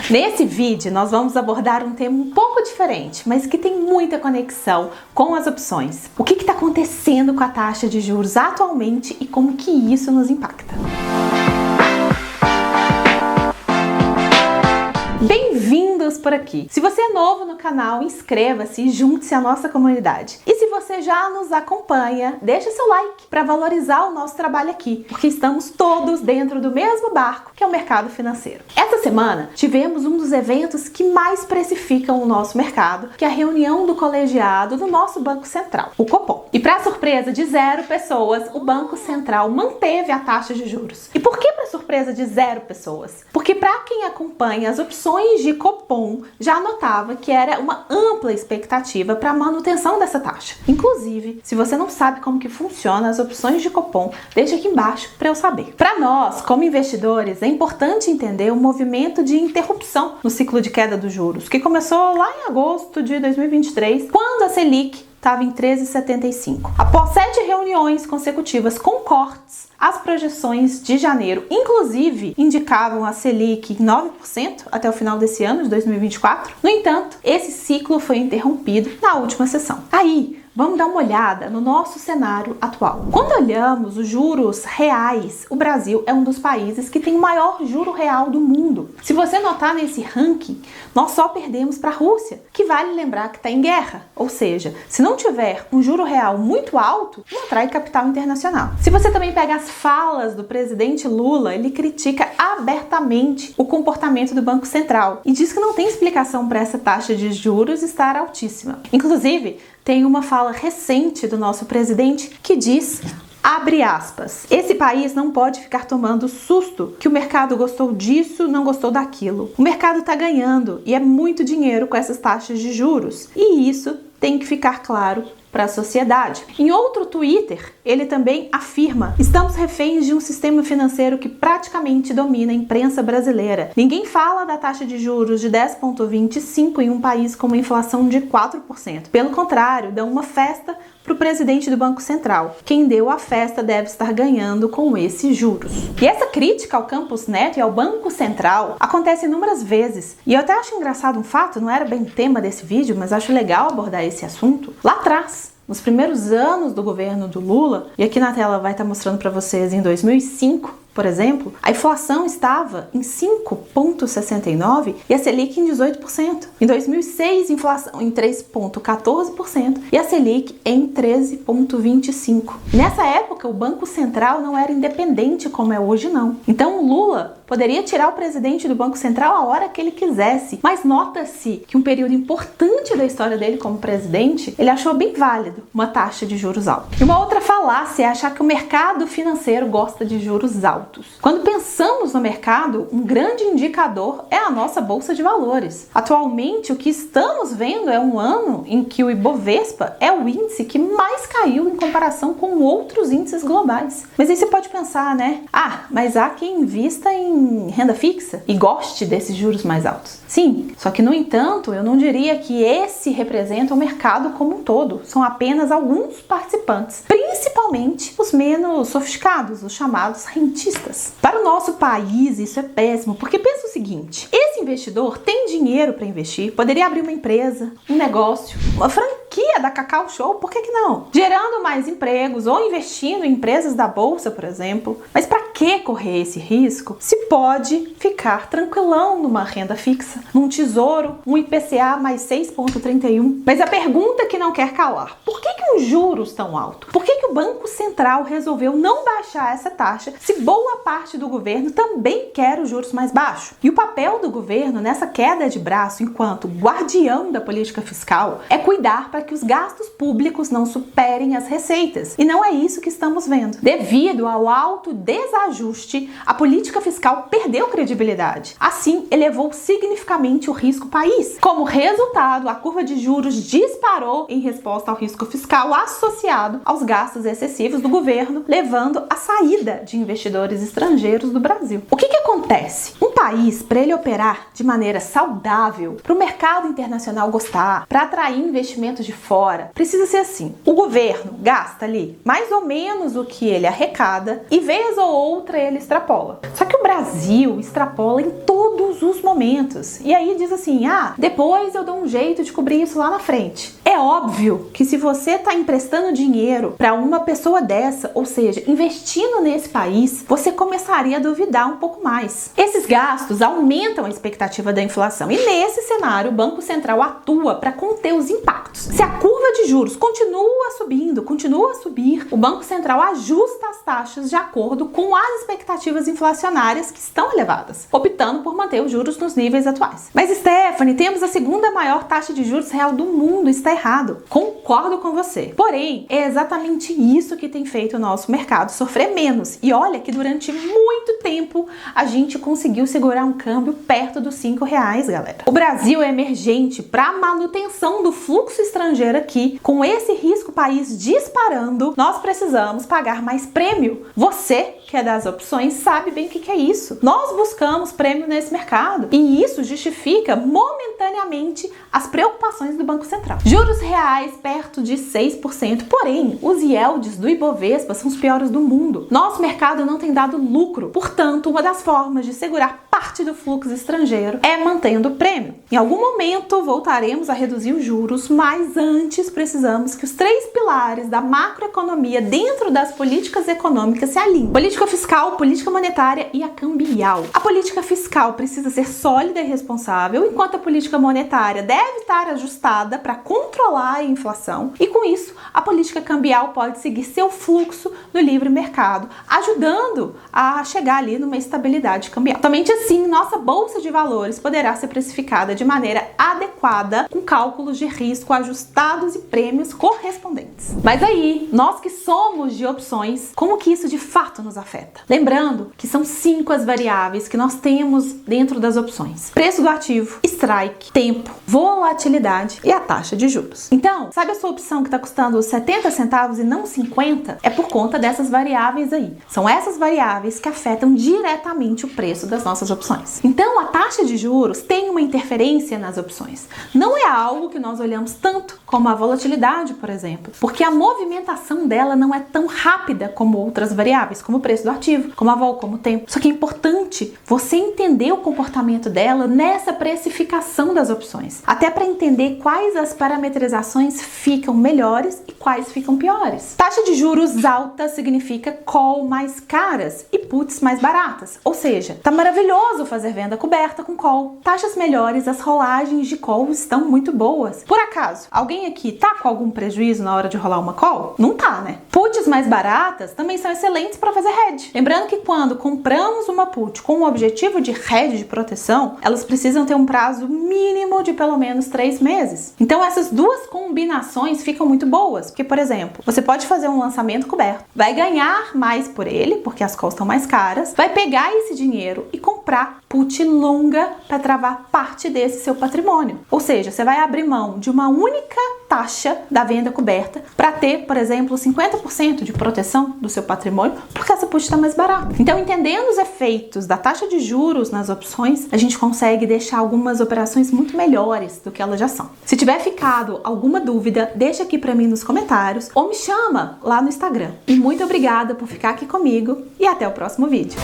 Nesse vídeo nós vamos abordar um tema um pouco diferente, mas que tem muita conexão com as opções. O que está acontecendo com a taxa de juros atualmente e como que isso nos impacta. Bem-vindos por aqui! Se você é novo no canal, inscreva-se e junte-se à nossa comunidade. E se você já nos acompanha, deixa seu like para valorizar o nosso trabalho aqui, porque estamos todos dentro do mesmo barco, que é o mercado financeiro. Essa semana tivemos um dos eventos que mais precificam o nosso mercado, que é a reunião do colegiado do nosso Banco Central, o Copom. E para surpresa de 0 pessoas, o Banco Central manteve a taxa de juros. E por que para surpresa de 0 pessoas? Porque para quem acompanha as opções de Copom, já notava que era uma ampla expectativa para a manutenção dessa taxa. Inclusive, se você não sabe como que funciona as opções de Copom, deixa aqui embaixo para eu saber. Para nós, como investidores, é importante entender o movimento de interrupção no ciclo de queda dos juros, que começou lá em agosto de 2023, quando a Selic estava em 13,75. Após 7 reuniões consecutivas com cortes, as projeções de janeiro, inclusive, indicavam a Selic em 9% até o final desse ano, de 2024. No entanto, esse ciclo foi interrompido na última sessão. Aí, vamos dar uma olhada no nosso cenário atual. Quando olhamos os juros reais, o Brasil é um dos países que tem o maior juro real do mundo. Se você notar nesse ranking, nós só perdemos para a Rússia, que vale lembrar que está em guerra. Ou seja, se não tiver um juro real muito alto, não atrai capital internacional. Se você também pega as falas do presidente Lula, ele critica abertamente o comportamento do Banco Central e diz que não tem explicação para essa taxa de juros estar altíssima. Inclusive, tem uma fala recente do nosso presidente que diz, abre aspas, esse país não pode ficar tomando susto que o mercado gostou disso, não gostou daquilo. O mercado está ganhando e é muito dinheiro com essas taxas de juros. E isso tem que ficar claro para a sociedade. Em outro Twitter, ele também afirma: estamos reféns de um sistema financeiro que praticamente domina a imprensa brasileira. Ninguém fala da taxa de juros de 10,25 em um país com uma inflação de 4%. Pelo contrário, dão uma festa para o presidente do Banco Central. Quem deu a festa deve estar ganhando com esses juros. E essa crítica ao Campus Neto e ao Banco Central acontece inúmeras vezes. E eu até acho engraçado um fato, não era bem tema desse vídeo, mas acho legal abordar esse assunto. Lá atrás, nos primeiros anos do governo do Lula, e aqui na tela vai estar mostrando para vocês em 2005, por exemplo, a inflação estava em 5,69% e a Selic em 18%. Em 2006, inflação em 3,14% e a Selic em 13,25%. Nessa época, o Banco Central não era independente como é hoje, não. Então, o Lula poderia tirar o presidente do Banco Central a hora que ele quisesse, mas nota-se que um período importante da história dele como presidente, ele achou bem válido uma taxa de juros alta. E uma outra falácia é achar que o mercado financeiro gosta de juros altos. Quando pensamos no mercado, um grande indicador é a nossa bolsa de valores. Atualmente, o que estamos vendo é um ano em que o Ibovespa é o índice que mais caiu em comparação com outros índices globais. Mas aí você pode pensar, né? Mas há quem invista em renda fixa e goste desses juros mais altos. Sim, só que no entanto, eu não diria que esse representa o mercado como um todo. São apenas alguns participantes, principalmente os menos sofisticados, os chamados rentistas. Para o nosso país, isso é péssimo, porque pensa o seguinte: esse investidor tem dinheiro para investir, poderia abrir uma empresa, um negócio, uma franquia da Cacau Show, por que não? Gerando mais empregos ou investindo em empresas da bolsa, por exemplo. Mas para que correr esse risco se pode ficar tranquilão numa renda fixa, num tesouro, um IPCA mais 6,31? Mas a pergunta que não quer calar: por que os juros tão altos? Por que o Banco Central resolveu não baixar essa taxa se boa parte do governo também quer os juros mais baixos? E o papel do governo nessa queda de braço enquanto guardião da política fiscal é cuidar para que os gastos públicos não superem as receitas. E não é isso que estamos vendo. Devido ao alto desajuste, a política fiscal perdeu credibilidade. Assim, elevou significativamente o risco país. Como resultado, a curva de juros disparou em resposta ao risco fiscal associado aos gastos excessivos do governo, levando à saída de investidores estrangeiros do Brasil. O que acontece? Um país, para ele operar de maneira saudável, para o mercado internacional gostar, para atrair investimentos de fora, fora, precisa ser assim. O governo gasta ali mais ou menos o que ele arrecada e vez ou outra ele extrapola. Só que o Brasil extrapola em todos os momentos. E aí diz assim, depois eu dou um jeito de cobrir isso lá na frente. É óbvio que se você está emprestando dinheiro para uma pessoa dessa, ou seja, investindo nesse país, você começaria a duvidar um pouco mais. Esses gastos aumentam a expectativa da inflação e nesse cenário o Banco Central atua para conter os impactos. Se a curva de juros continua a subir, o Banco Central ajusta as taxas de acordo com as expectativas inflacionárias que estão elevadas, optando por manter os juros nos níveis atuais. Mas Stephanie, temos a segunda maior taxa de juros real do mundo, está errado. Concordo com você. Porém, é exatamente isso que tem feito o nosso mercado sofrer menos. E olha que durante muito tempo a gente conseguiu segurar um câmbio perto dos R$5, galera. O Brasil é emergente para a manutenção do fluxo estrangeiro aqui. Com esse risco país disparando, nós precisamos pagar mais prêmio. Você que é das opções sabe bem o que é isso. Nós buscamos prêmio nesse mercado e isso justifica momentaneamente as preocupações do Banco Central. Juros reais perto de 6%, porém os yields do Ibovespa são os piores do mundo. Nosso mercado não tem dado lucro, portanto, uma das formas de segurar parte do fluxo estrangeiro é mantendo o prêmio. Em algum momento voltaremos a reduzir os juros, mas antes precisamos que os 3 pilares da macroeconomia dentro das políticas econômicas se alinhem. Política fiscal, política monetária e a cambial. A política fiscal precisa ser sólida e responsável, enquanto a política monetária deve estar ajustada para controlar a inflação e com isso a política cambial pode seguir seu fluxo no livre mercado, ajudando a chegar ali numa estabilidade cambial. Somente assim, nossa bolsa de valores poderá ser precificada de maneira adequada, com cálculos de risco ajustados e prêmios correspondentes. Mas aí, nós que somos de opções, como que isso de fato nos afeta? Lembrando que são 5 as variáveis que nós temos dentro das opções: preço do ativo, strike, tempo, volatilidade e a taxa de juros. Então, sabe a sua opção que está custando 70 centavos e não 50? É por conta dessas variáveis aí. São essas variáveis que afetam diretamente o preço das nossas opções. Então, a taxa de juros tem uma interferência nas opções. Não é algo que nós olhamos tanto como a volatilidade, por exemplo, porque a movimentação dela não é tão rápida como outras variáveis, como o preço do ativo, como a vol, como o tempo. Só que é importante você entender o comportamento dela nessa precificação das opções, até para entender quais as parametrizações ficam melhores e quais ficam piores. Taxa de juros alta significa call mais caras e puts mais baratas, ou seja, tá maravilhoso fazer venda coberta com call. Taxas melhores, as rolagens de call estão muito boas. Por acaso, alguém aqui tá com algum prejuízo na hora de rolar uma call? Não tá, né? Puts mais baratas também são excelentes para fazer hedge. Lembrando que quando compramos uma put com o objetivo de hedge, de proteção, elas precisam ter um prazo mínimo de pelo menos 3 meses. Então essas duas combinações ficam muito boas, porque, por exemplo, você pode fazer um lançamento coberto, vai ganhar mais por ele, porque as calls estão mais caras, vai pegar esse dinheiro e comprar put longa para travar parte desse seu patrimônio. Ou seja, você vai abrir mão de uma única taxa da venda coberta para ter, por exemplo, 50% de proteção do seu patrimônio, porque essa put está mais barata. Então, entendendo os efeitos da taxa de juros nas opções, a gente consegue deixar algumas operações muito melhores do que elas já são. Se tiver ficado alguma dúvida, deixa aqui para mim nos comentários ou me chama lá no Instagram. E muito obrigada por ficar aqui comigo e até o próximo vídeo.